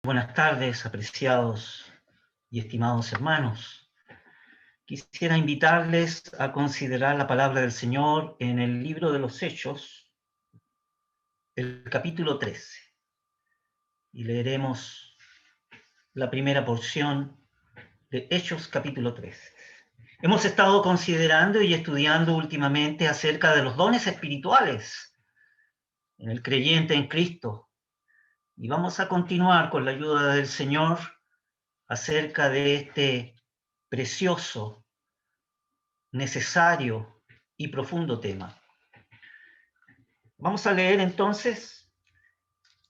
Buenas tardes, apreciados y estimados hermanos. Quisiera invitarles a considerar la palabra del Señor en el libro de los Hechos, el capítulo 13. Y leeremos la primera porción de Hechos, capítulo 13. Hemos estado considerando y estudiando últimamente acerca de los dones espirituales en el creyente en Cristo. Y vamos a continuar con la ayuda del Señor acerca de este precioso, necesario y profundo tema. Vamos a leer entonces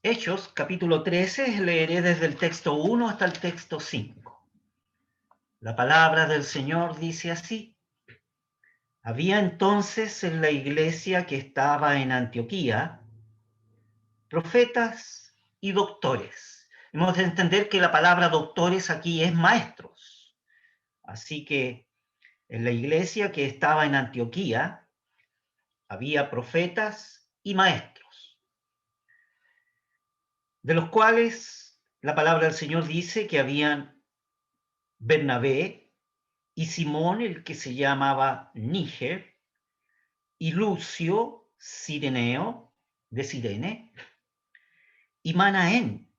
Hechos, capítulo 13, leeré desde el texto 1 hasta el texto 5. La palabra del Señor dice así: Había entonces en la iglesia que estaba en Antioquía profetas y doctores. Hemos de entender que la palabra doctores aquí es maestros. Así que en la iglesia que estaba en Antioquía había profetas y maestros, de los cuales la palabra del Señor dice que habían Bernabé y Simón, el que se llamaba Níger, y Lucio, Cireneo, de Cirene, y Manaén,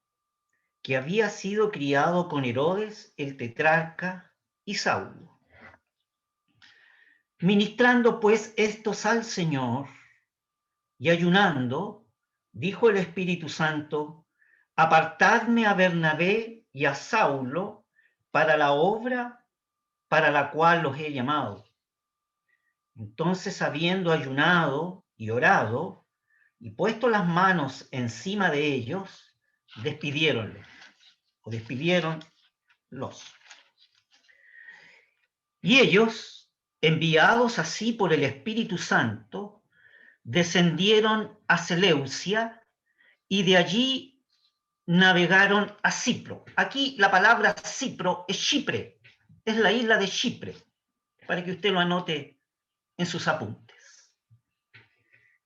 que había sido criado con Herodes, el tetrarca, y Saulo. Ministrando pues estos al Señor y ayunando, dijo el Espíritu Santo: apartadme a Bernabé y a Saulo para la obra para la cual los he llamado. Entonces, habiendo ayunado y orado y puesto las manos encima de ellos, despidiéronlos. Y ellos, enviados así por el Espíritu Santo, descendieron a Seleucia y de allí navegaron a Cipro. Aquí la palabra Cipro es Chipre, es la isla de Chipre, para que usted lo anote en sus apuntes.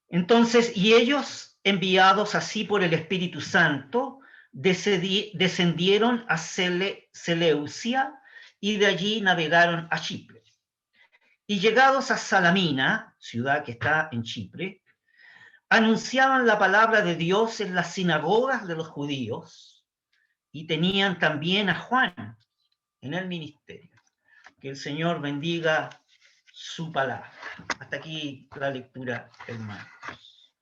Entonces, y ellos, enviados así por el Espíritu Santo, descendieron a Seleucia y de allí navegaron a Chipre. Y llegados a Salamina, ciudad que está en Chipre, anunciaban la palabra de Dios en las sinagogas de los judíos y tenían también a Juan en el ministerio. Que el Señor bendiga su palabra. Hasta aquí la lectura, hermanos.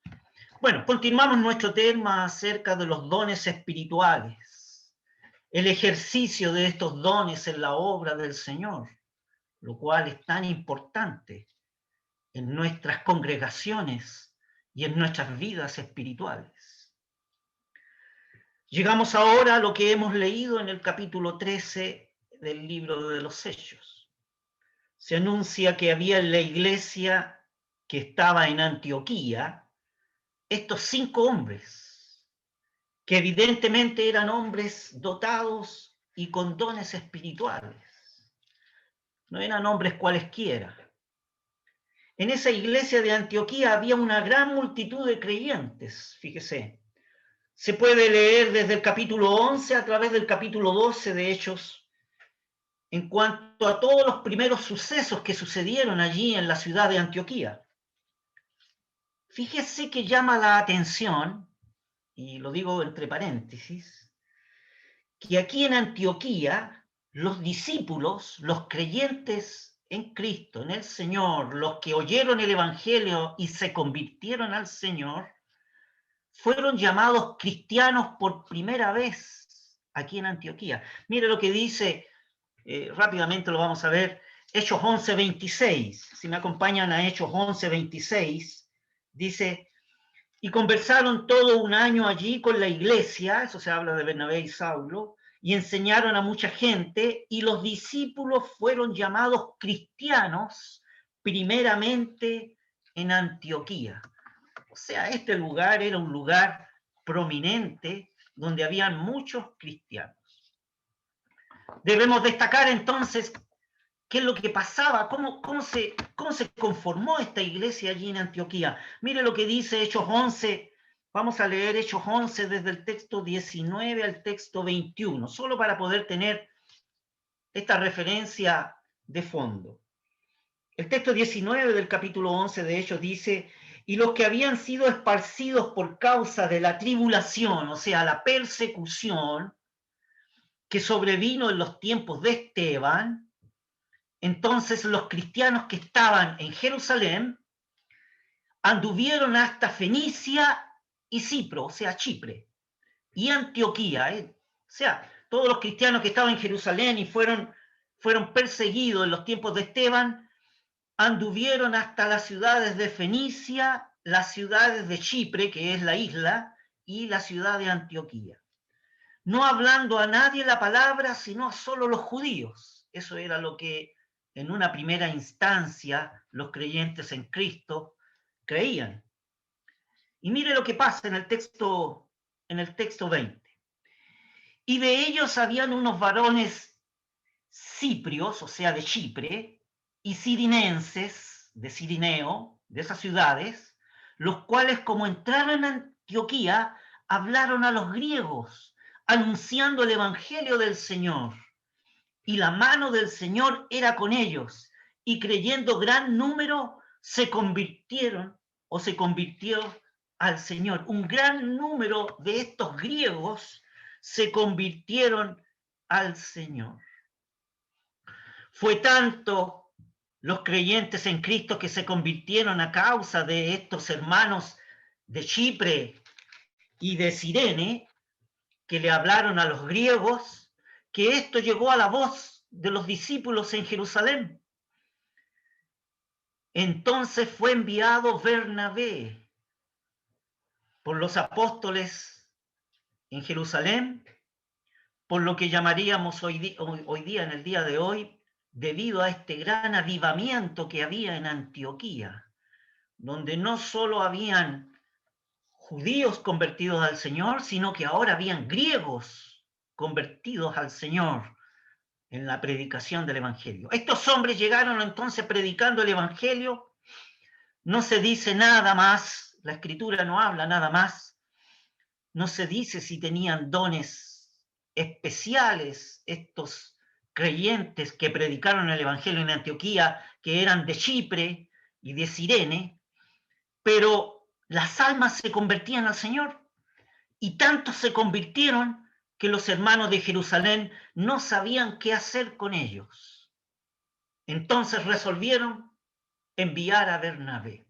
Bueno, continuamos nuestro tema acerca de los dones espirituales, el ejercicio de estos dones en la obra del Señor, lo cual es tan importante en nuestras congregaciones y en nuestras vidas espirituales. Llegamos ahora a lo que hemos leído en el capítulo 13 del libro de los Hechos. Se anuncia que había en la iglesia que estaba en Antioquía estos 5 hombres, que evidentemente eran hombres dotados y con dones espirituales. No eran hombres cualesquiera. En esa iglesia de Antioquía había una gran multitud de creyentes, fíjese. Se puede leer desde el capítulo 11 a través del capítulo 12 de Hechos, en cuanto a todos los primeros sucesos que sucedieron allí en la ciudad de Antioquía. Fíjese que llama la atención, y lo digo entre paréntesis, que aquí en Antioquía los discípulos, los creyentes en Cristo, en el Señor, los que oyeron el Evangelio y se convirtieron al Señor, fueron llamados cristianos por primera vez aquí en Antioquía. Mire lo que dice, rápidamente lo vamos a ver, Hechos 11:26. Si me acompañan a Hechos 11:26, dice: y conversaron todo un año allí con la iglesia, eso se habla de Bernabé y Saulo, y enseñaron a mucha gente, y los discípulos fueron llamados cristianos primeramente en Antioquía. O sea, este lugar era un lugar prominente donde habían muchos cristianos. Debemos destacar entonces qué es lo que pasaba, cómo se conformó esta iglesia allí en Antioquía. Mire lo que dice Hechos 11, Vamos a leer Hechos 11 desde el texto 19 al texto 21, solo para poder tener esta referencia de fondo. El texto 19 del capítulo 11 de Hechos dice: y los que habían sido esparcidos por causa de la tribulación, o sea, la persecución que sobrevino en los tiempos de Esteban, entonces los cristianos que estaban en Jerusalén anduvieron hasta Fenicia y Cipro, o sea, Chipre, y Antioquía, o sea, todos los cristianos que estaban en Jerusalén y fueron perseguidos en los tiempos de Esteban, anduvieron hasta las ciudades de Fenicia, las ciudades de Chipre, que es la isla, y la ciudad de Antioquía, no hablando a nadie la palabra, sino a solo los judíos. Eso era lo que en una primera instancia los creyentes en Cristo creían. Y mire lo que pasa en el texto 20. Y de ellos habían unos varones ciprios, o sea, de Chipre, y cirinenses, de Cirineo, de esas ciudades, los cuales, como entraron en Antioquía, hablaron a los griegos, anunciando el evangelio del Señor. Y la mano del Señor era con ellos, y creyendo gran número, se convirtió al Señor. Un gran número de estos griegos se convirtieron al Señor. Fue tanto los creyentes en Cristo que se convirtieron a causa de estos hermanos de Chipre y de Cirene, que le hablaron a los griegos, que esto llegó a la voz de los discípulos en Jerusalén. Entonces fue enviado Bernabé por los apóstoles en Jerusalén, por lo que llamaríamos hoy día, en el día de hoy, debido a este gran avivamiento que había en Antioquía, donde no solo habían judíos convertidos al Señor, sino que ahora habían griegos convertidos al Señor en la predicación del Evangelio. Estos hombres llegaron entonces predicando el Evangelio. No se dice nada más, la Escritura no habla nada más, no se dice si tenían dones especiales estos creyentes que predicaron el Evangelio en Antioquía, que eran de Chipre y de Cirene, pero las almas se convertían al Señor, y tantos se convirtieron que los hermanos de Jerusalén no sabían qué hacer con ellos. Entonces resolvieron enviar a Bernabé.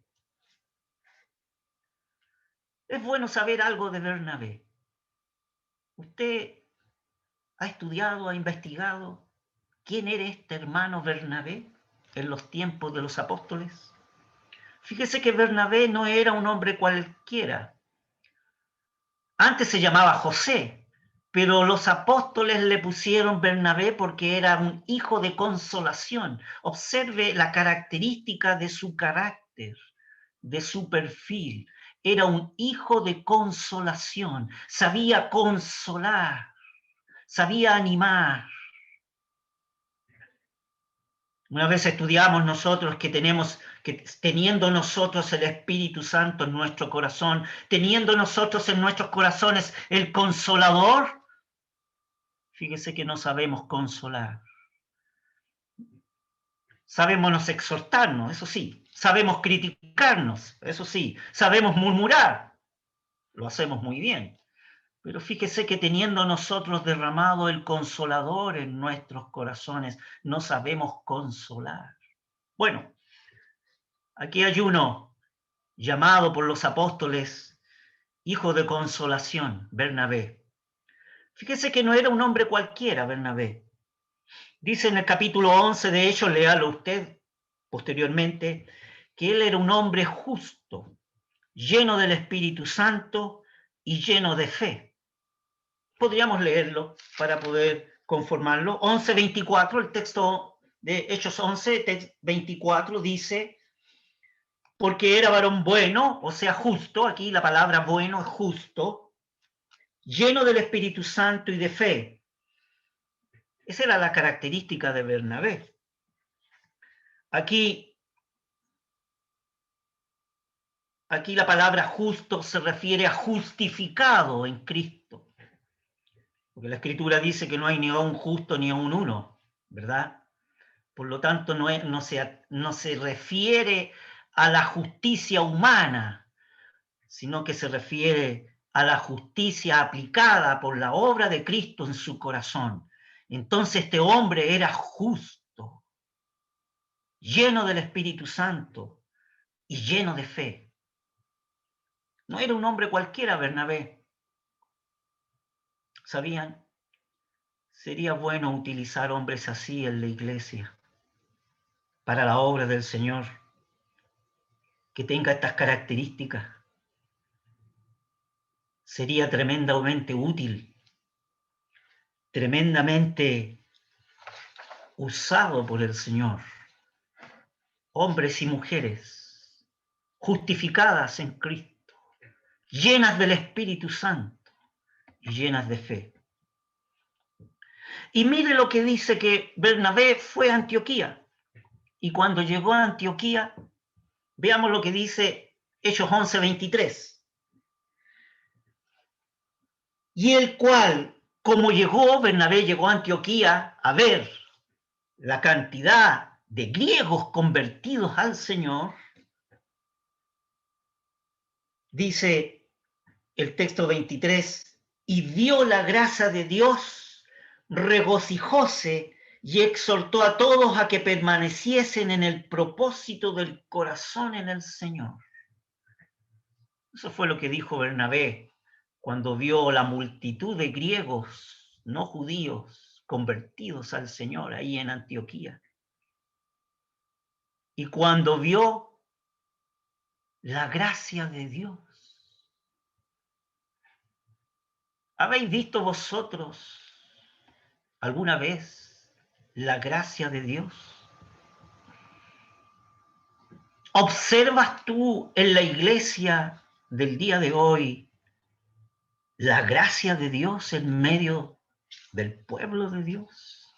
Es bueno saber algo de Bernabé. ¿Usted ha estudiado, ha investigado quién era este hermano Bernabé en los tiempos de los apóstoles? Fíjese que Bernabé no era un hombre cualquiera. Antes se llamaba José, pero los apóstoles le pusieron Bernabé porque era un hijo de consolación. Observe la característica de su carácter, de su perfil. Era un hijo de consolación, sabía consolar, sabía animar. Una vez estudiamos nosotros que teniendo nosotros el Espíritu Santo en nuestro corazón, teniendo nosotros en nuestros corazones el Consolador, fíjese que no sabemos consolar. Sabemos exhortarnos, eso sí. Sabemos criticarnos, eso sí. Sabemos murmurar, lo hacemos muy bien. Pero fíjese que teniendo nosotros derramado el Consolador en nuestros corazones, no sabemos consolar. Bueno, aquí hay uno llamado por los apóstoles hijo de consolación, Bernabé. Fíjese que no era un hombre cualquiera, Bernabé. Dice en el capítulo 11 de Hechos, léalo usted posteriormente, que él era un hombre justo, lleno del Espíritu Santo y lleno de fe. Podríamos leerlo para poder conformarlo. 11:24, el texto de Hechos 11:24 dice: porque era varón bueno, o sea, justo, aquí la palabra bueno es justo, lleno del Espíritu Santo y de fe. Esa era la característica de Bernabé. Aquí Aquí la palabra justo se refiere a justificado en Cristo. Porque la Escritura dice que no hay ni a un justo ni a un uno, ¿verdad? Por lo tanto, no se refiere a la justicia humana, sino que se refiere a la justicia aplicada por la obra de Cristo en su corazón. Entonces este hombre era justo, lleno del Espíritu Santo y lleno de fe. No era un hombre cualquiera, Bernabé. ¿Sabían? Sería bueno utilizar hombres así en la iglesia para la obra del Señor, que tenga estas características. Sería tremendamente útil, tremendamente usado por el Señor. Hombres y mujeres justificadas en Cristo, llenas del Espíritu Santo y llenas de fe. Y mire lo que dice, que Bernabé fue a Antioquía. Y cuando llegó a Antioquía, veamos lo que dice Hechos 11:23. Y el cual, como Bernabé llegó a Antioquía a ver la cantidad de griegos convertidos al Señor, dice el texto 23, y vio la gracia de Dios, regocijóse y exhortó a todos a que permaneciesen en el propósito del corazón en el Señor. Eso fue lo que dijo Bernabé cuando vio la multitud de griegos no judíos convertidos al Señor ahí en Antioquía. Y cuando vio la gracia de Dios. ¿Habéis visto vosotros alguna vez la gracia de Dios? ¿Observas tú en la iglesia del día de hoy la gracia de Dios en medio del pueblo de Dios?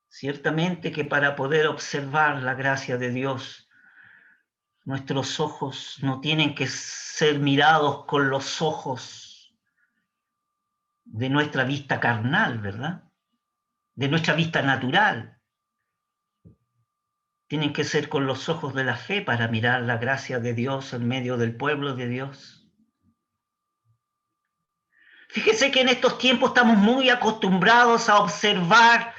Ciertamente que para poder observar la gracia de Dios, nuestros ojos no tienen que ser mirados con los ojos de nuestra vista carnal, ¿verdad? De nuestra vista natural. Tienen que ser con los ojos de la fe para mirar la gracia de Dios en medio del pueblo de Dios. Fíjese que en estos tiempos estamos muy acostumbrados a observar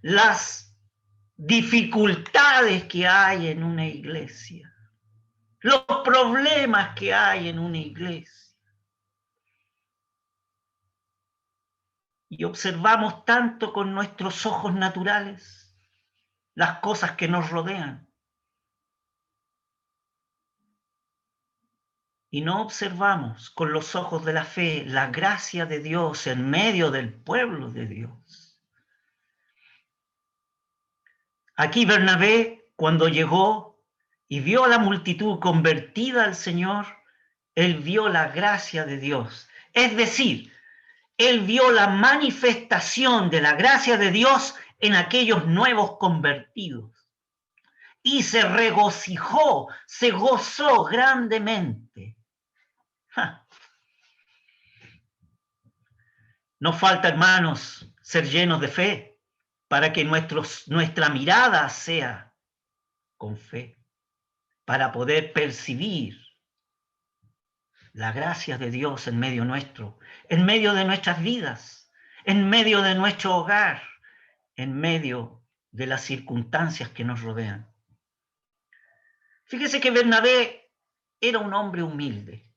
las dificultades que hay en una iglesia, los problemas que hay en una iglesia. Y observamos tanto con nuestros ojos naturales las cosas que nos rodean. Y no observamos con los ojos de la fe la gracia de Dios en medio del pueblo de Dios. Aquí Bernabé, cuando llegó y vio a la multitud convertida al Señor, él vio la gracia de Dios. Es decir, él vio la manifestación de la gracia de Dios en aquellos nuevos convertidos. Y se regocijó, se gozó grandemente. Nos falta, hermanos, ser llenos de fe para que nuestra mirada sea con fe, para poder percibir la gracia de Dios en medio nuestro, en medio de nuestras vidas, en medio de nuestro hogar, en medio de las circunstancias que nos rodean. Fíjese que Bernabé era un hombre humilde.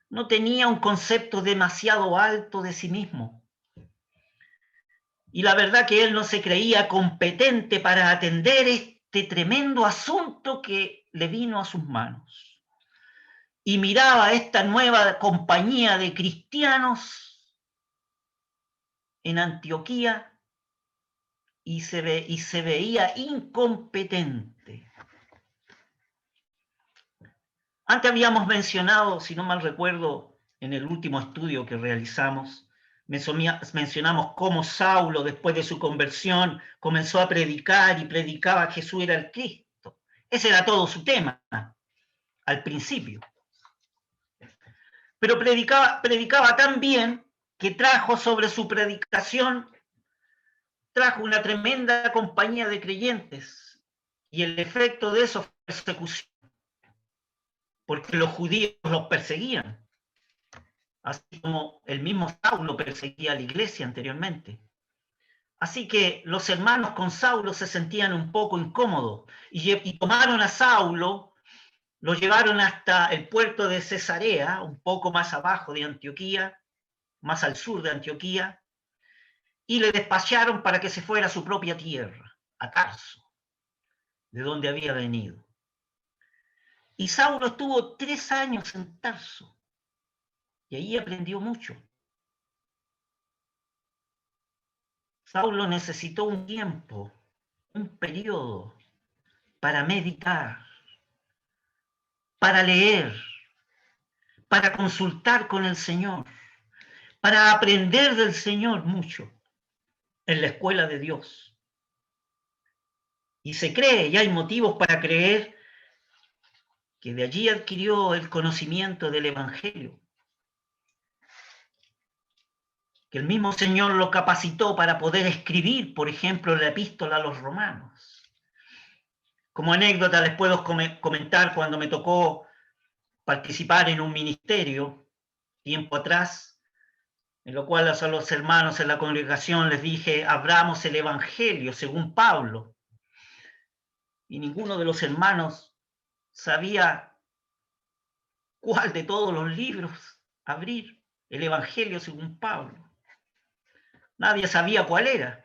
No tenía un concepto demasiado alto de sí mismo. Y la verdad que él no se creía competente para atender este tremendo asunto que le vino a sus manos. Y miraba esta nueva compañía de cristianos en Antioquía y se veía incompetente. Antes habíamos mencionado, si no mal recuerdo, en el último estudio que realizamos, mencionamos cómo Saulo, después de su conversión, comenzó a predicar y predicaba que Jesús era el Cristo. Ese era todo su tema. al principio. Pero predicaba tan bien que trajo sobre su predicación, trajo una tremenda compañía de creyentes, y el efecto de eso fue persecución, porque los judíos los perseguían, así como el mismo Saulo perseguía a la iglesia anteriormente. Así que los hermanos con Saulo se sentían un poco incómodos y tomaron a Saulo, lo llevaron hasta el puerto de Cesarea, un poco más abajo de Antioquía, más al sur de Antioquía, y le despacharon para que se fuera a su propia tierra, a Tarso, de donde había venido. Y Saulo estuvo 3 años en Tarso, y ahí aprendió mucho. Saulo necesitó un tiempo, un periodo, para meditar, para leer, para consultar con el Señor, para aprender del Señor mucho en la escuela de Dios. Y se cree, y hay motivos para creer, que de allí adquirió el conocimiento del Evangelio, que el mismo Señor lo capacitó para poder escribir, por ejemplo, la epístola a los romanos. Como anécdota les puedo comentar cuando me tocó participar en un ministerio tiempo atrás, en lo cual a los hermanos en la congregación les dije, abramos el Evangelio según Pablo. Y ninguno de los hermanos sabía cuál de todos los libros abrir, el Evangelio según Pablo. Nadie sabía cuál era.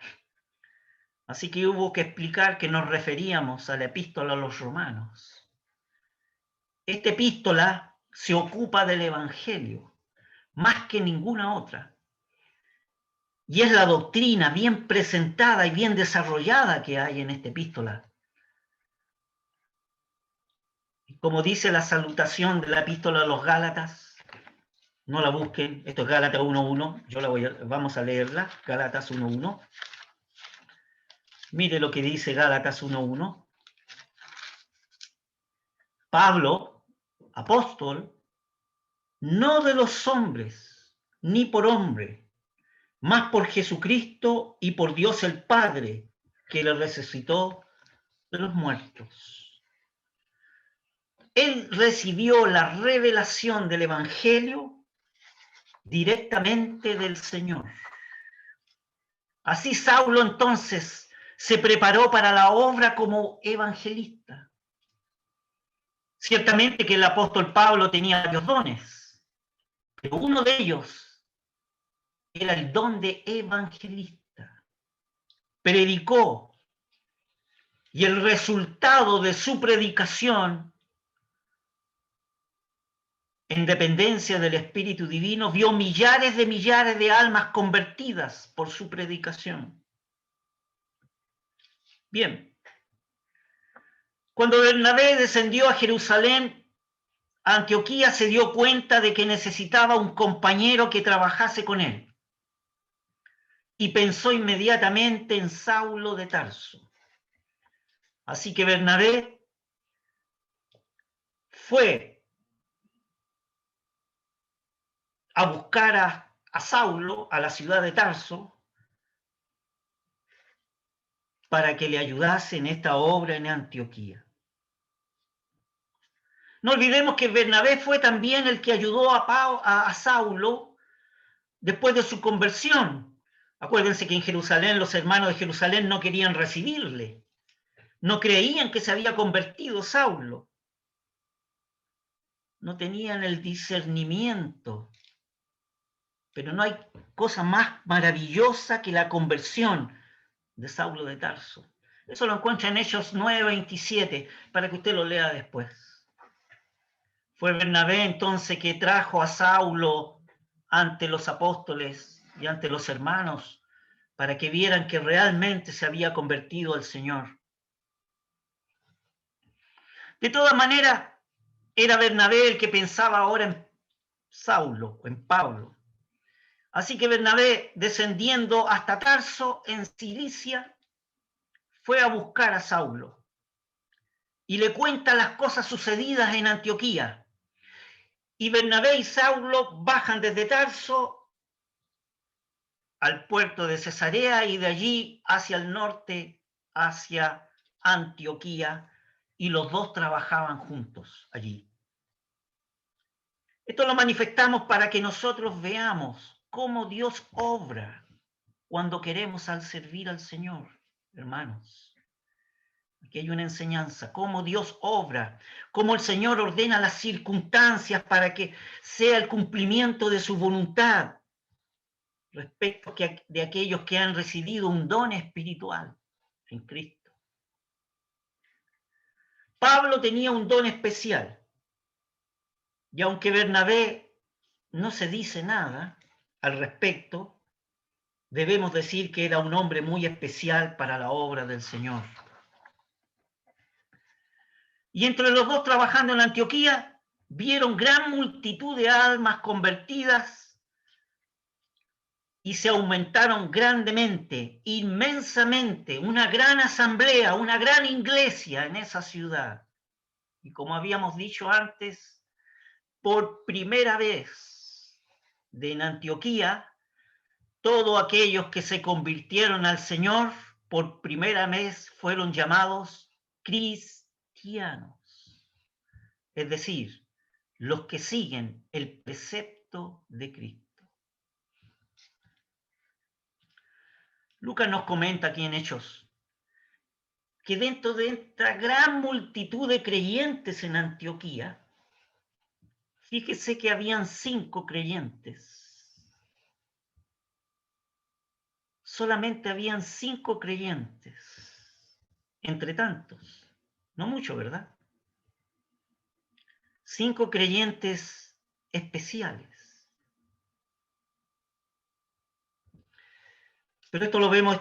Así que hubo que explicar que nos referíamos a la epístola a los romanos. Esta epístola se ocupa del Evangelio, más que ninguna otra. Y es la doctrina bien presentada y bien desarrollada que hay en esta epístola. Como dice la salutación de la epístola a los Gálatas, no la busquen, esto es Gálatas 1.1, vamos a leerla, Gálatas 1.1. Mire lo que dice Gálatas 1.1. Pablo, apóstol, no de los hombres, ni por hombre, mas por Jesucristo y por Dios el Padre, que le resucitó de los muertos. Él recibió la revelación del Evangelio directamente del Señor. Así Saulo entonces se preparó para la obra como evangelista. Ciertamente que el apóstol Pablo tenía varios dones, pero uno de ellos era el don de evangelista. Predicó, y el resultado de su predicación, en dependencia del Espíritu Divino, vio millares de almas convertidas por su predicación. Bien, cuando Bernabé descendió a Jerusalén, Antioquía se dio cuenta de que necesitaba un compañero que trabajase con él. Y pensó inmediatamente en Saulo de Tarso. Así que Bernabé fue a buscar a Saulo a la ciudad de Tarso para que le ayudase en esta obra en Antioquía. No olvidemos que Bernabé fue también el que ayudó a Saulo después de su conversión. Acuérdense que en Jerusalén los hermanos de Jerusalén no querían recibirle. No creían que se había convertido Saulo. No tenían el discernimiento. Pero no hay cosa más maravillosa que la conversión de Saulo de Tarso. Eso lo encuentra en Hechos 9:27, para que usted lo lea después. Fue Bernabé entonces que trajo a Saulo ante los apóstoles y ante los hermanos para que vieran que realmente se había convertido al Señor. De todas maneras, era Bernabé el que pensaba ahora en Saulo, en Pablo. Así que Bernabé, descendiendo hasta Tarso, en Cilicia, fue a buscar a Saulo. y le cuenta las cosas sucedidas en Antioquía. Y Bernabé y Saulo bajan desde Tarso al puerto de Cesarea y de allí hacia el norte, hacia Antioquía, y los dos trabajaban juntos allí. Esto lo manifestamos para que nosotros veamos cómo Dios obra cuando queremos servir al Señor, hermanos. Aquí hay una enseñanza, cómo Dios obra, cómo el Señor ordena las circunstancias para que sea el cumplimiento de su voluntad respecto de aquellos que han recibido un don espiritual en Cristo. Pablo tenía un don especial, y aunque Bernabé no se dice nada al respecto, debemos decir que era un hombre muy especial para la obra del Señor. Y entre los dos trabajando en Antioquía, vieron gran multitud de almas convertidas y se aumentaron grandemente, inmensamente, una gran asamblea, una gran iglesia en esa ciudad. Y como habíamos dicho antes, por primera vez en Antioquía, todos aquellos que se convirtieron al Señor por primera vez fueron llamados cristianos, es decir, los que siguen el precepto de Cristo. Lucas nos comenta aquí en Hechos que dentro de esta gran multitud de creyentes en Antioquía, fíjese que habían 5 creyentes. Solamente habían 5 creyentes, entre tantos. No mucho, ¿verdad? 5 creyentes especiales. Pero esto lo vemos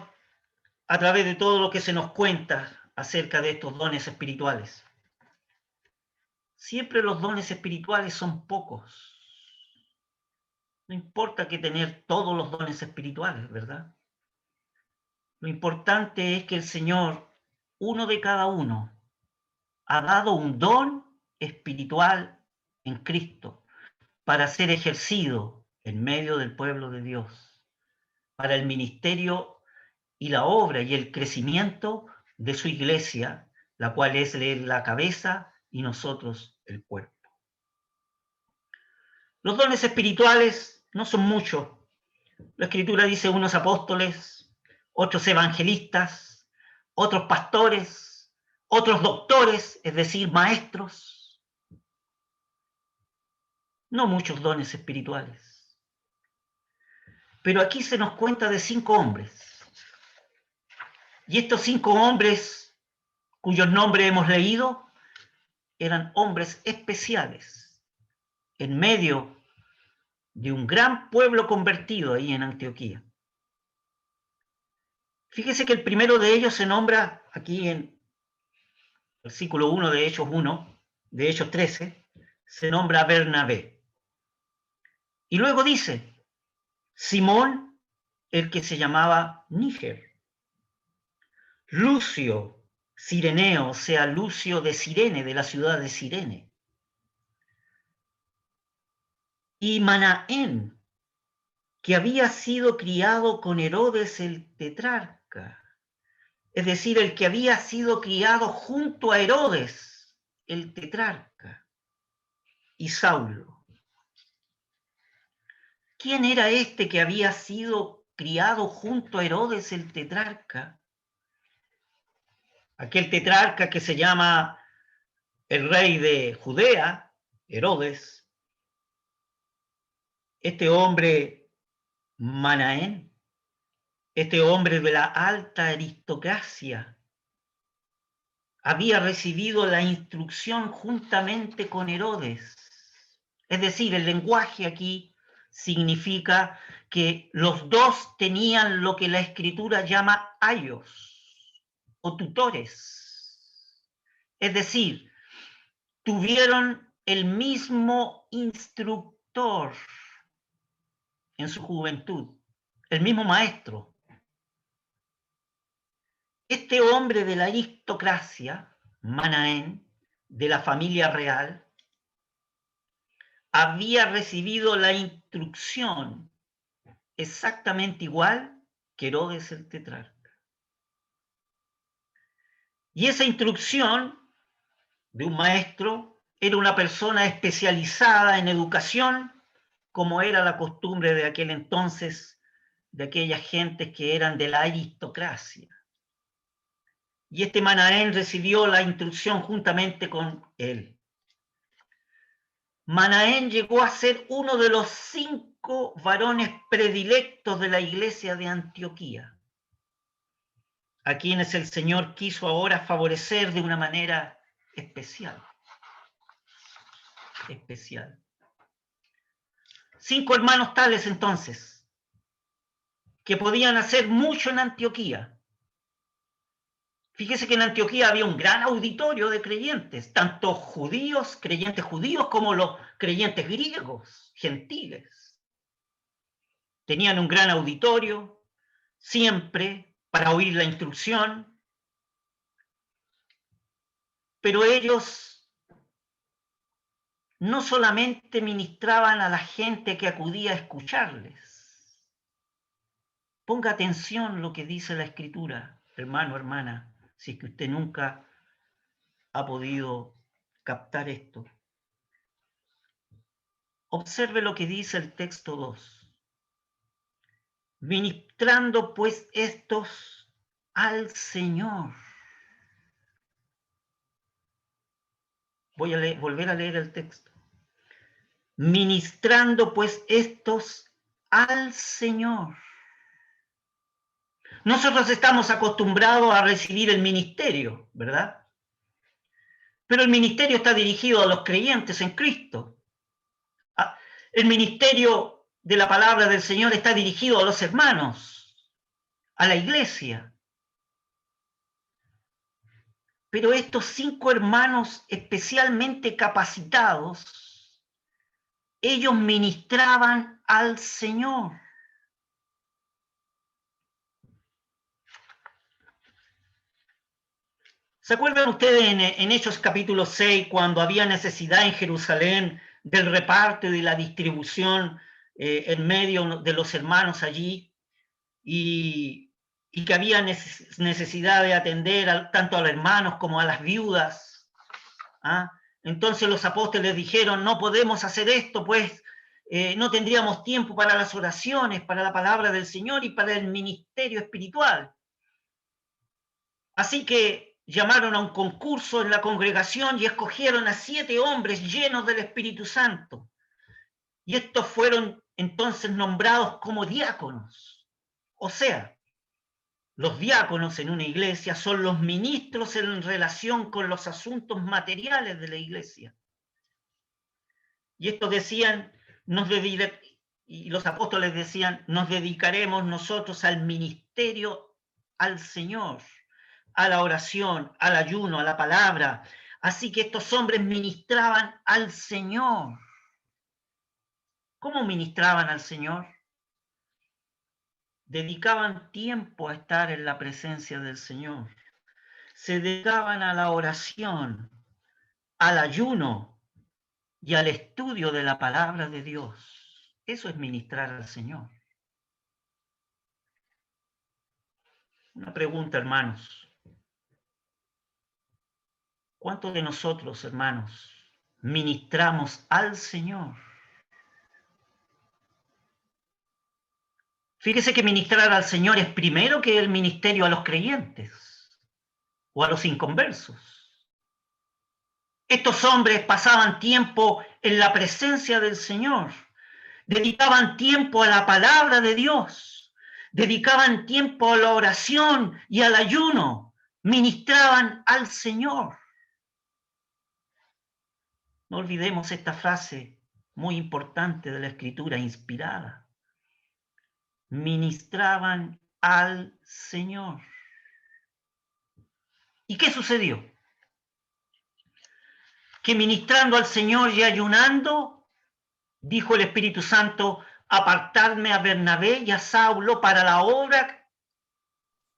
a través de todo lo que se nos cuenta acerca de estos dones espirituales. Siempre los dones espirituales son pocos. No importa que tener todos los dones espirituales, ¿verdad? Lo importante es que el Señor, uno de cada uno, ha dado un don espiritual en Cristo para ser ejercido en medio del pueblo de Dios, para el ministerio y la obra y el crecimiento de su iglesia, la cual es la cabeza y nosotros el cuerpo. Los dones espirituales no son muchos. La Escritura dice unos apóstoles, otros evangelistas, otros pastores, otros doctores, es decir, maestros. No muchos dones espirituales. Pero aquí se nos cuenta de 5 hombres. Y estos 5 hombres, cuyos nombres hemos leído, eran hombres especiales en medio de un gran pueblo convertido ahí en Antioquía. Fíjese que el primero de ellos se nombra aquí en versículo 1 de Hechos 1, de Hechos 13, se nombra Bernabé. Y luego dice, Simón, el que se llamaba Níger, Lucio, Cireneo, o sea, Lucio de Cirene, de la ciudad de Cirene, y Manaén, que había sido criado con Herodes el tetrarca, es decir, el que había sido criado junto a Herodes el tetrarca, y Saulo. ¿Quién era este que había sido criado junto a Herodes el tetrarca? Aquel tetrarca que se llama el rey de Judea, Herodes, este hombre Manaén, este hombre de la alta aristocracia, había recibido la instrucción juntamente con Herodes. Es decir, el lenguaje aquí significa que los dos tenían lo que la Escritura llama ayos o tutores. Es decir, tuvieron el mismo instructor en su juventud, el mismo maestro. Este hombre de la aristocracia Manaén, de la familia real, había recibido la instrucción exactamente igual que Herodes el tetrarca. Y esa instrucción de un maestro era una persona especializada en educación, como era la costumbre de aquel entonces, de aquellas gentes que eran de la aristocracia. Y este Manaén recibió la instrucción juntamente con él. Manaén llegó a ser uno de los 5 varones predilectos de la iglesia de Antioquía, a quienes el Señor quiso ahora favorecer de una manera especial. 5 hermanos tales entonces, que podían hacer mucho en Antioquía. Fíjese que en Antioquía había un gran auditorio de creyentes, tanto judíos, creyentes judíos, como los creyentes griegos, gentiles. Tenían un gran auditorio, siempre para oír la instrucción, pero ellos no solamente ministraban a la gente que acudía a escucharles. Ponga atención lo que dice la Escritura, hermano, hermana, si es que usted nunca ha podido captar esto. Observe lo que dice el texto 2. Ministrando pues estos al Señor. Voy a volver a leer el texto. Ministrando pues estos al Señor. Nosotros estamos acostumbrados a recibir el ministerio, ¿verdad? Pero el ministerio está dirigido a los creyentes en Cristo. El ministerio de la palabra del Señor está dirigido a los hermanos, a la iglesia. Pero estos 5 hermanos especialmente capacitados, ellos ministraban al Señor. ¿Se acuerdan ustedes en Hechos capítulo 6, cuando había necesidad en Jerusalén del reparto y de la distribución en medio de los hermanos allí? Y que había necesidad de atender tanto a los hermanos como a las viudas. Entonces los apóstoles dijeron, no podemos hacer esto, pues no tendríamos tiempo para las oraciones, para la palabra del Señor y para el ministerio espiritual. Así que llamaron a un concurso en la congregación y escogieron a 7 hombres llenos del Espíritu Santo. Y estos fueron entonces nombrados como diáconos. O sea, los diáconos en una iglesia son los ministros en relación con los asuntos materiales de la iglesia. Y estos decían, y los apóstoles decían, nos dedicaremos nosotros al ministerio al Señor, a la oración, al ayuno, a la palabra. Así que estos hombres ministraban al Señor. ¿Cómo ministraban al Señor? Dedicaban tiempo a estar en la presencia del Señor. Se dedicaban a la oración, al ayuno y al estudio de la palabra de Dios. Eso es ministrar al Señor. Una pregunta, hermanos. ¿Cuántos de nosotros, hermanos, ministramos al Señor? Fíjese que ministrar al Señor es primero que el ministerio a los creyentes o a los inconversos. Estos hombres pasaban tiempo en la presencia del Señor, dedicaban tiempo a la palabra de Dios, dedicaban tiempo a la oración y al ayuno, ministraban al Señor. No olvidemos esta frase muy importante de la Escritura inspirada. Ministraban al Señor. ¿Y qué sucedió? Que ministrando al Señor y ayunando, dijo el Espíritu Santo, apartarme a Bernabé y a Saulo para la obra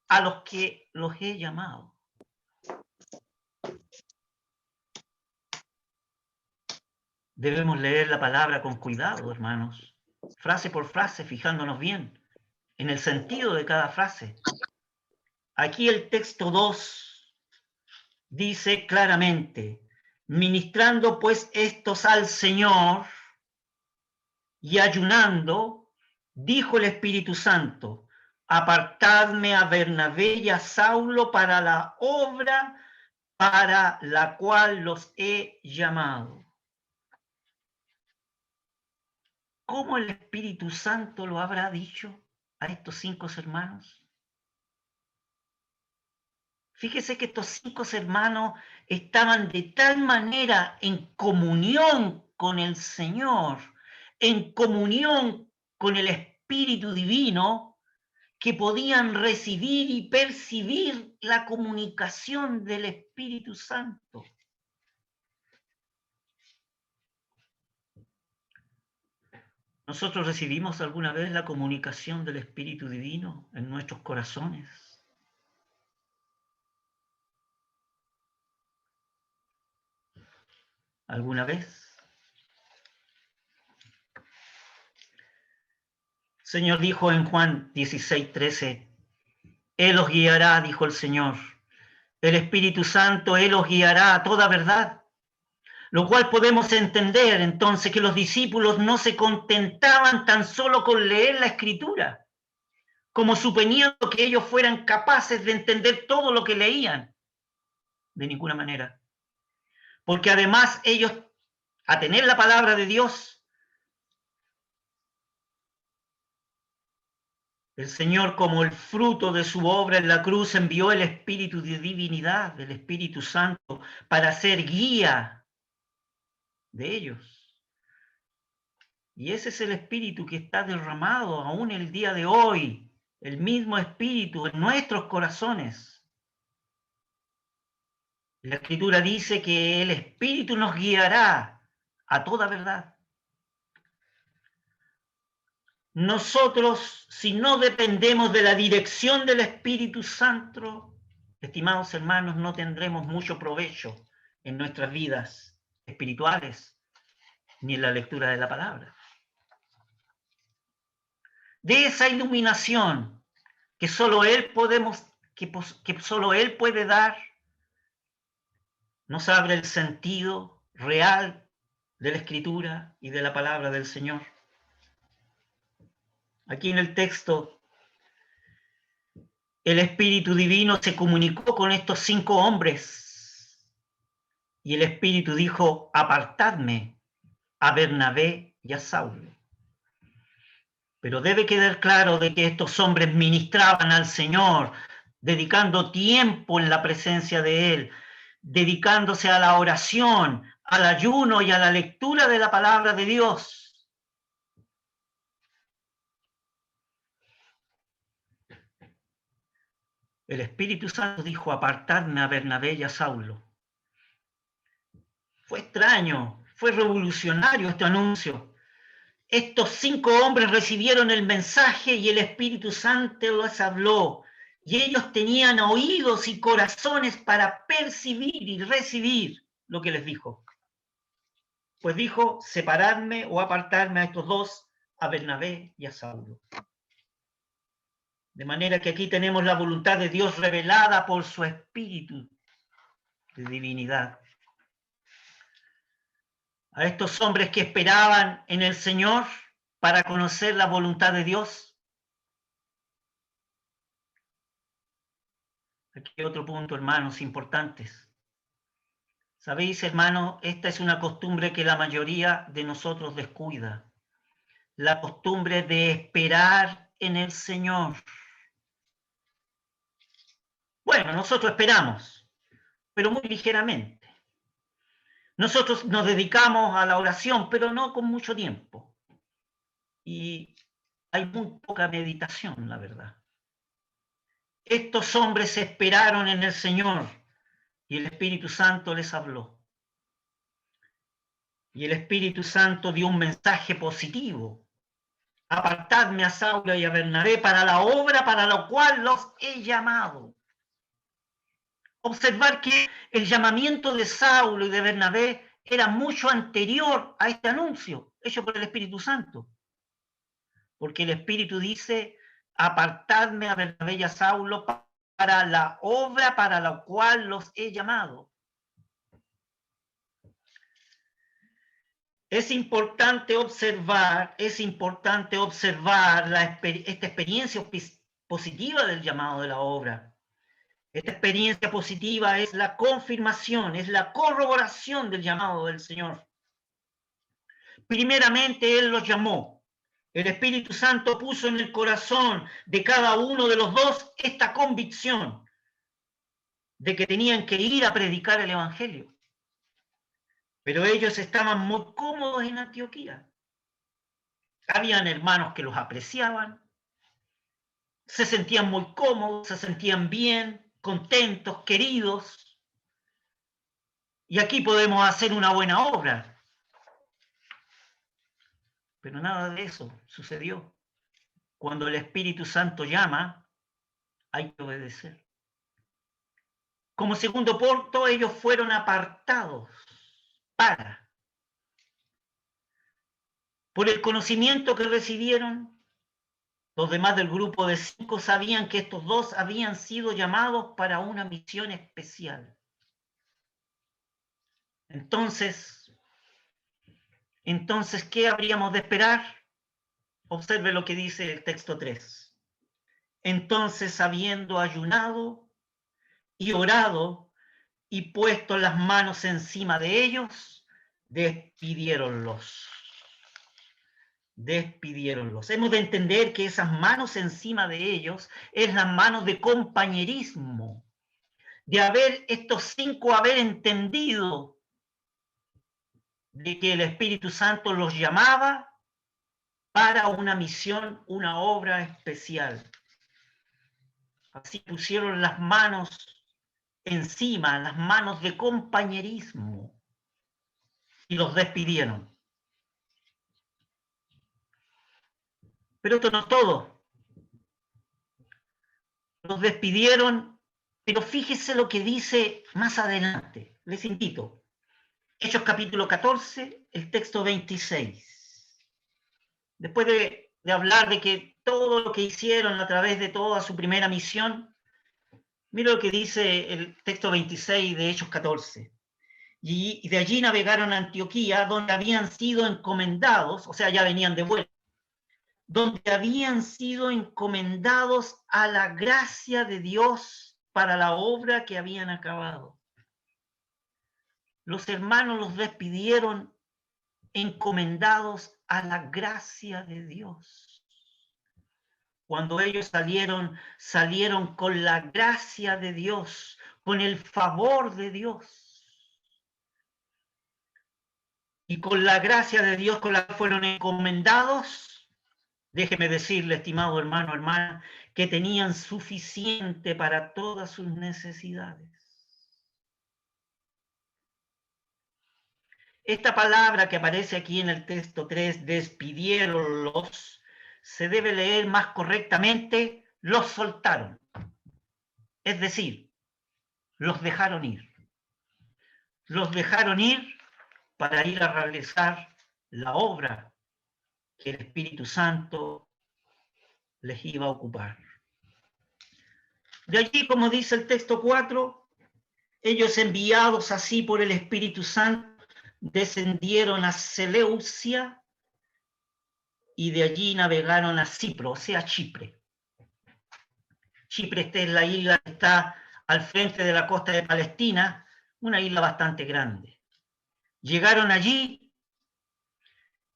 a los que los he llamado. Debemos leer la palabra con cuidado, hermanos, frase por frase, fijándonos bien en el sentido de cada frase. Aquí el texto 2 dice claramente: ministrando pues estos al Señor y ayunando, dijo el Espíritu Santo: apartadme a Bernabé y a Saulo para la obra para la cual los he llamado. ¿Cómo el Espíritu Santo lo habrá dicho a estos 5 hermanos? Fíjese que estos 5 hermanos estaban de tal manera en comunión con el Señor, en comunión con el Espíritu Divino, que podían recibir y percibir la comunicación del Espíritu Santo. ¿Nosotros recibimos alguna vez la comunicación del Espíritu Divino en nuestros corazones? ¿Alguna vez? El Señor dijo en Juan 16:13, Él os guiará, dijo el Señor, el Espíritu Santo, Él os guiará a toda verdad. Lo cual podemos entender entonces que los discípulos no se contentaban tan solo con leer la Escritura, como suponiendo que ellos fueran capaces de entender todo lo que leían. De ninguna manera. Porque además ellos, a tener la palabra de Dios, el Señor, como el fruto de su obra en la cruz, envió el Espíritu de divinidad, del Espíritu Santo, para ser guía de ellos. Y ese es el Espíritu que está derramado aún el día de hoy, el mismo Espíritu en nuestros corazones. La Escritura dice que el Espíritu nos guiará a toda verdad. Nosotros, si no dependemos de la dirección del Espíritu Santo, estimados hermanos, no tendremos mucho provecho en nuestras vidas espirituales ni en la lectura de la palabra. De esa iluminación que solo Él que solo Él puede dar, nos abre el sentido real de la Escritura y de la palabra del Señor. Aquí en el texto, el Espíritu Divino se comunicó con estos 5 hombres y el Espíritu dijo: apartadme a Bernabé y a Saulo. Pero debe quedar claro de que estos hombres ministraban al Señor, dedicando tiempo en la presencia de Él, dedicándose a la oración, al ayuno y a la lectura de la palabra de Dios. El Espíritu Santo dijo: apartadme a Bernabé y a Saulo. Fue extraño, fue revolucionario este anuncio. Estos 5 hombres recibieron el mensaje y el Espíritu Santo les habló. Y ellos tenían oídos y corazones para percibir y recibir lo que les dijo. Pues dijo: separadme o apartarme a estos 2, a Bernabé y a Saulo. De manera que aquí tenemos la voluntad de Dios revelada por su Espíritu de divinidad. A estos hombres que esperaban en el Señor para conocer la voluntad de Dios. Aquí hay otro punto, hermanos, importantes. Sabéis, hermanos, esta es una costumbre que la mayoría de nosotros descuida. La costumbre de esperar en el Señor. Bueno, nosotros esperamos, pero muy ligeramente. Nosotros nos dedicamos a la oración, pero no con mucho tiempo. Y hay muy poca meditación, la verdad. Estos hombres esperaron en el Señor y el Espíritu Santo les habló. Y el Espíritu Santo dio un mensaje positivo. Apartadme a Saulo y a Bernabé para la obra para la cual los he llamado. Observar que el llamamiento de Saulo y de Bernabé era mucho anterior a este anuncio hecho por el Espíritu Santo. Porque el Espíritu dice, apartadme a Bernabé y a Saulo para la obra para la cual los he llamado. Es importante observar esta experiencia positiva del llamado de la obra. Esta experiencia positiva es la confirmación, es la corroboración del llamado del Señor. Primeramente, Él los llamó. El Espíritu Santo puso en el corazón de cada uno de los dos esta convicción de que tenían que ir a predicar el Evangelio. Pero ellos estaban muy cómodos en Antioquía. Habían hermanos que los apreciaban, se sentían muy cómodos, se sentían bien, contentos, queridos. Y aquí podemos hacer una buena obra. Pero nada de eso sucedió. Cuando el Espíritu Santo llama, hay que obedecer. Como segundo punto, ellos fueron apartados por el conocimiento que recibieron. Los demás del grupo de 5 sabían que estos dos habían sido llamados para una misión especial. Entonces, ¿qué habríamos de esperar? Observe lo que dice el texto 3. Entonces, habiendo ayunado y orado y puesto las manos encima de ellos, despidiéronlos. Hemos de entender que esas manos encima de ellos es las manos de compañerismo, de estos 5 haber entendido de que el Espíritu Santo los llamaba para una misión, una obra especial. Así pusieron las manos encima, las manos de compañerismo, y los despidieron. Pero esto no es todo. Los despidieron, pero fíjese lo que dice más adelante. Les invito. Hechos capítulo 14, el texto 26. Después de hablar de que todo lo que hicieron a través de toda su primera misión, mira lo que dice el texto 26 de Hechos 14. Y de allí navegaron a Antioquía, donde habían sido encomendados, o sea, ya venían de vuelta, donde habían sido encomendados a la gracia de Dios para la obra que habían acabado. Los hermanos los despidieron encomendados a la gracia de Dios. Cuando ellos salieron con la gracia de Dios, con el favor de Dios. Y con la gracia de Dios con la que fueron encomendados, déjeme decirle, estimado hermano, hermana, que tenían suficiente para todas sus necesidades. Esta palabra que aparece aquí en el texto 3, despidiéronlos, se debe leer más correctamente, los soltaron. Es decir, los dejaron ir. Los dejaron ir para ir a realizar la obra que el Espíritu Santo les iba a ocupar. De allí, como dice el texto 4, ellos enviados así por el Espíritu Santo, descendieron a Seleucia y de allí navegaron a Cipro, o sea, Chipre. Chipre esta es la isla que está al frente de la costa de Palestina, una isla bastante grande. Llegaron allí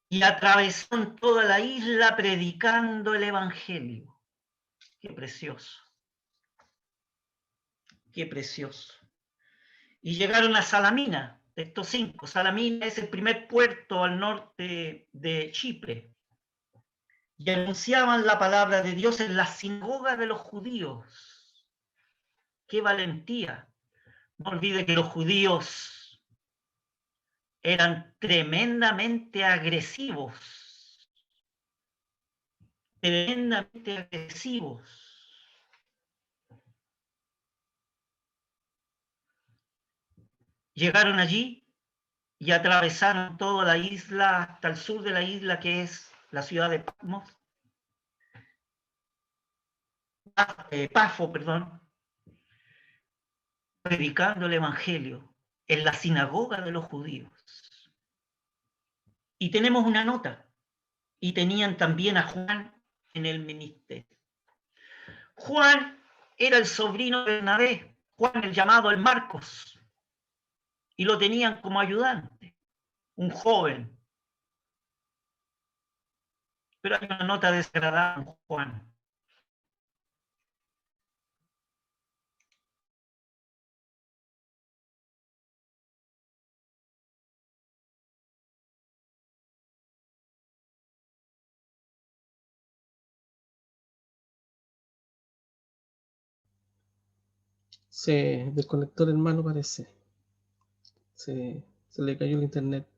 y atravesaron toda la isla predicando el Evangelio. Qué precioso. Qué precioso. Y llegaron a Salamina, de estos 5. Salamina es el primer puerto al norte de Chipre. Y anunciaban la palabra de Dios en la sinagoga de los judíos. ¡Qué valentía! No olvide que los judíos eran tremendamente agresivos. Tremendamente agresivos. Llegaron allí y atravesaron toda la isla hasta el sur de la isla, que es la ciudad de Pafo, perdón, predicando el evangelio en la sinagoga de los judíos. Y tenemos una nota, y tenían también a Juan en el ministerio. Juan era el sobrino de Bernabé, Juan el llamado el Marcos, y lo tenían como ayudante, un joven. Pero hay una nota desagradable en Juan. Se desconectó el hermano, parece. Se le cayó el internet.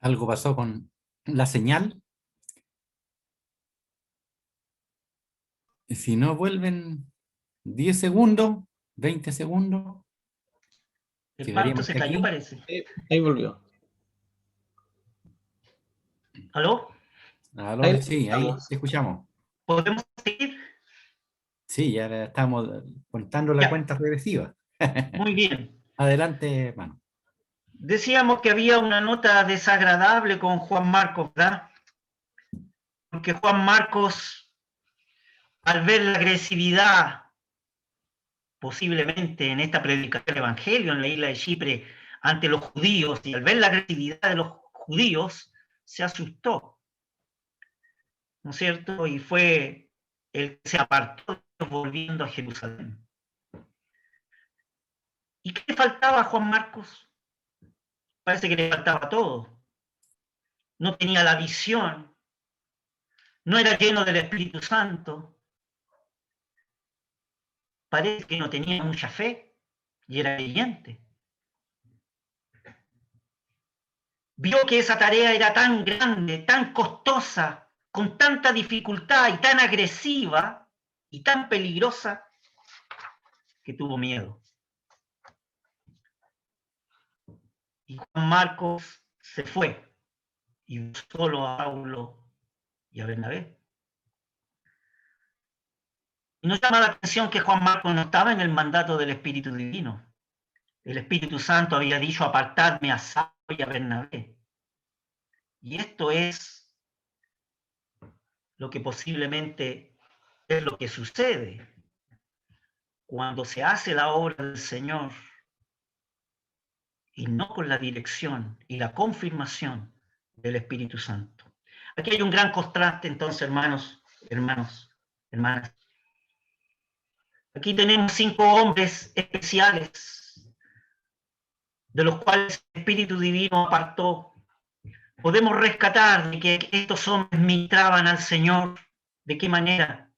Algo pasó con la señal. Y si no vuelven 10 segundos, 20 segundos, El Marco llegaríamos se hasta cayó, aquí. parece. Ahí volvió. ¿Aló? Aló, sí, ahí estamos. te escuchamos. ¿Podemos seguir? Sí, ya estamos contando la Ya, cuenta regresiva. muy bien. Adelante, hermano. Decíamos que había una nota desagradable con Juan Marcos, ¿verdad? Porque Juan Marcos, al ver la agresividad, posiblemente en esta predicación del Evangelio en la isla de Chipre, ante los judíos, y al ver la agresividad de los judíos, se asustó, ¿no es cierto? Y fue el que se apartó volviendo a Jerusalén. ¿Y qué le faltaba a Juan Marcos? Parece que le faltaba todo. No tenía la visión, no era lleno del Espíritu Santo, parece que no tenía mucha fe y era creyente. Vio que esa tarea era tan grande, tan costosa, con tanta dificultad y tan agresiva y tan peligrosa, que tuvo miedo. Y Juan Marcos se fue y solo a Pablo y a Bernabé. Y nos llama la atención que Juan Marcos no estaba en el mandato del Espíritu Divino. El Espíritu Santo había dicho: apartadme a Saulo y a Bernabé. Y esto es lo que posiblemente es lo que sucede cuando se hace la obra del Señor y no con la dirección y la confirmación del Espíritu Santo. Aquí hay un gran contraste, entonces, hermanas. Aquí tenemos 5 hombres especiales, de los cuales el Espíritu Divino apartó. Podemos rescatar de que estos hombres ministraban al Señor. ¿De qué manera?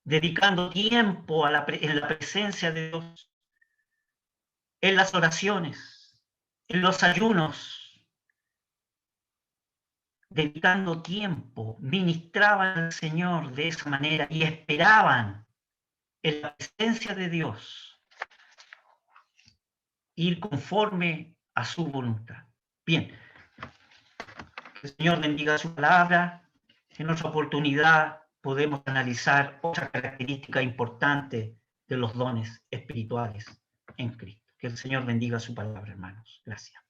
Dedicando tiempo en la presencia de Dios, en las oraciones, en los ayunos, dedicando tiempo, ministraban al Señor de esa manera y esperaban en la presencia de Dios ir conforme a su voluntad. Bien, que el Señor bendiga su palabra. En otra oportunidad podemos analizar otra característica importante de los dones espirituales en Cristo. Que el Señor bendiga su palabra, hermanos. Gracias.